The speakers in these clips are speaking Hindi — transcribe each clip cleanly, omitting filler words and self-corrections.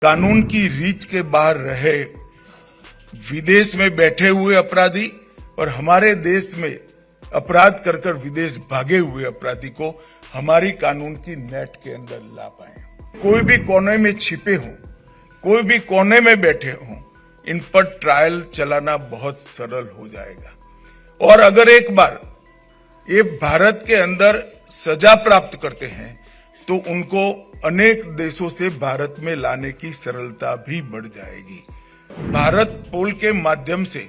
कानून की रीच के बाहर रहे विदेश में बैठे हुए अपराधी और हमारे देश में अपराध कर कर विदेश भागे हुए अपराधी को हमारी कानून की नेट के अंदर ला पाए। कोई भी कोने में छिपे हों, कोई भी कोने में बैठे हों, इन पर ट्रायल चलाना बहुत सरल हो जाएगा। और अगर एक बार ये भारत के अंदर सजा प्राप्त करते हैं तो उनको अनेक देशों से भारत में लाने की सरलता भी बढ़ जाएगी। भारत पोल के माध्यम से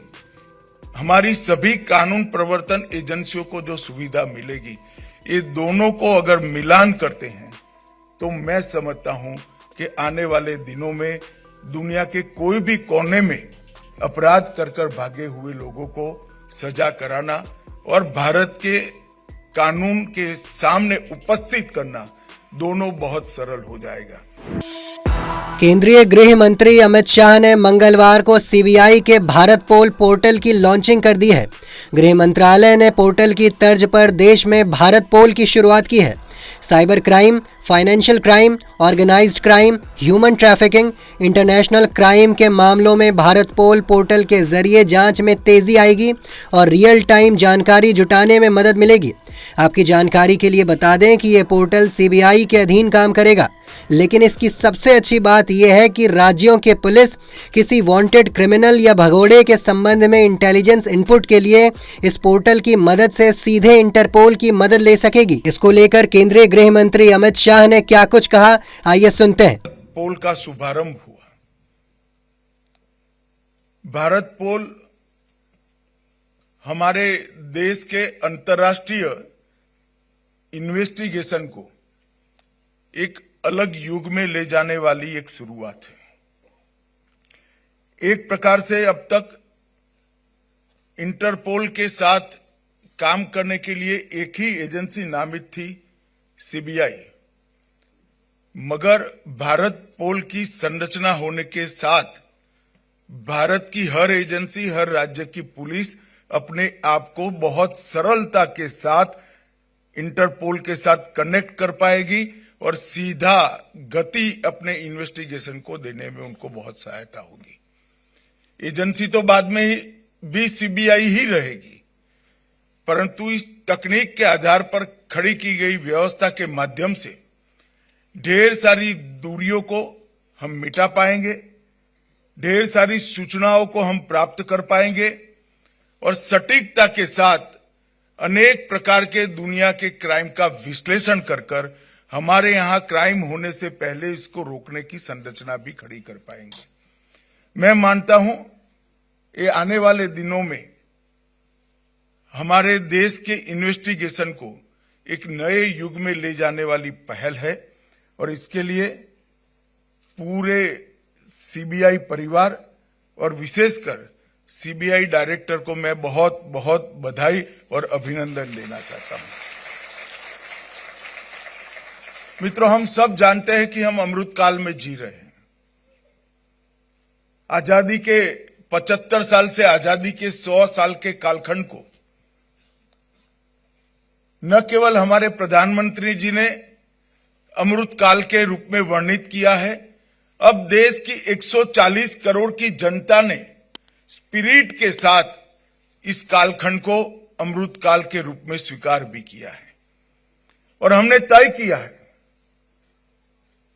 हमारी सभी कानून प्रवर्तन एजेंसियों को जो सुविधा मिलेगी, ये दोनों को अगर मिलान करते हैं तो मैं समझता हूं कि आने वाले दिनों में दुनिया के कोई भी कोने में अपराध कर कर भागे हुए लोगों को सजा कराना और भारत के कानून के सामने उपस्थित करना दोनों बहुत सरल हो जाएगा। केंद्रीय गृह मंत्री अमित शाह ने मंगलवार को सीबीआई के भारत पोल पोर्टल की लॉन्चिंग कर दी है। गृह मंत्रालय ने पोर्टल की तर्ज पर देश में भारत पोल की शुरुआत की है। Cyber crime, financial crime, organised crime, human trafficking, international crime के मामलों में भारत पोल पोर्टल के जरिए जांच में तेजी आएगी और रियल टाइम जानकारी जुटाने में मदद मिलेगी। आपकी जानकारी के लिए बता दें कि ये पोर्टल सीबीआई के अधीन काम करेगा, लेकिन इसकी सबसे अच्छी बात यह है कि राज्यों के पुलिस किसी वांटेड क्रिमिनल या भगोड़े के संबंध में इंटेलिजेंस इनपुट के लिए इस पोर्टल की मदद से सीधे इंटरपोल की मदद ले सकेगी। इसको लेकर केंद्रीय गृह मंत्री अमित शाह ने क्या कुछ कहा, आइए सुनते हैं। पोल का शुभारंभ हुआ। भारत पोल हमारे देश के अंतर्राष्ट्रीय इन्वेस्टिगेशन को एक अलग युग में ले जाने वाली एक शुरुआत है। एक प्रकार से अब तक इंटरपोल के साथ काम करने के लिए एक ही एजेंसी नामित थी, सीबीआई। मगर भारत पोल की संरचना होने के साथ भारत की हर एजेंसी, हर राज्य की पुलिस अपने आप को बहुत सरलता के साथ इंटरपोल के साथ कनेक्ट कर पाएगी और सीधा गति अपने इन्वेस्टिगेशन को देने में उनको बहुत सहायता होगी। एजेंसी तो बाद में भी सीबीआई ही रहेगी, परंतु इस तकनीक के आधार पर खड़ी की गई व्यवस्था के माध्यम से ढेर सारी दूरियों को हम मिटा पाएंगे, ढेर सारी सूचनाओं को हम प्राप्त कर पाएंगे और सटीकता के साथ अनेक प्रकार के दुनिया के क्राइम का विश्लेषण कर कर हमारे यहां क्राइम होने से पहले इसको रोकने की संरचना भी खड़ी कर पाएंगे। मैं मानता हूं ये आने वाले दिनों में हमारे देश के इन्वेस्टिगेशन को एक नए युग में ले जाने वाली पहल है और इसके लिए पूरे सीबीआई परिवार और विशेषकर सीबीआई डायरेक्टर को मैं बहुत बहुत बधाई और अभिनंदन देना चाहता हूं। मित्रों, हम सब जानते हैं कि हम अमृत काल में जी रहे हैं। आजादी के 75 साल से आजादी के 100 साल के कालखंड को न केवल हमारे प्रधानमंत्री जी ने अमृत काल के रूप में वर्णित किया है, अब देश की 140 करोड़ की जनता ने स्पिरिट के साथ इस कालखंड को अमृत काल के रूप में स्वीकार भी किया है और हमने तय किया है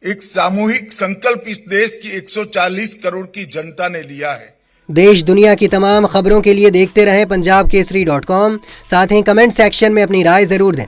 एक सामूहिक संकल्प इस देश की 140 करोड़ की जनता ने लिया है। देश दुनिया की तमाम खबरों के लिए देखते रहें punjabkesari.com। साथ ही कमेंट सेक्शन में अपनी राय जरूर दें।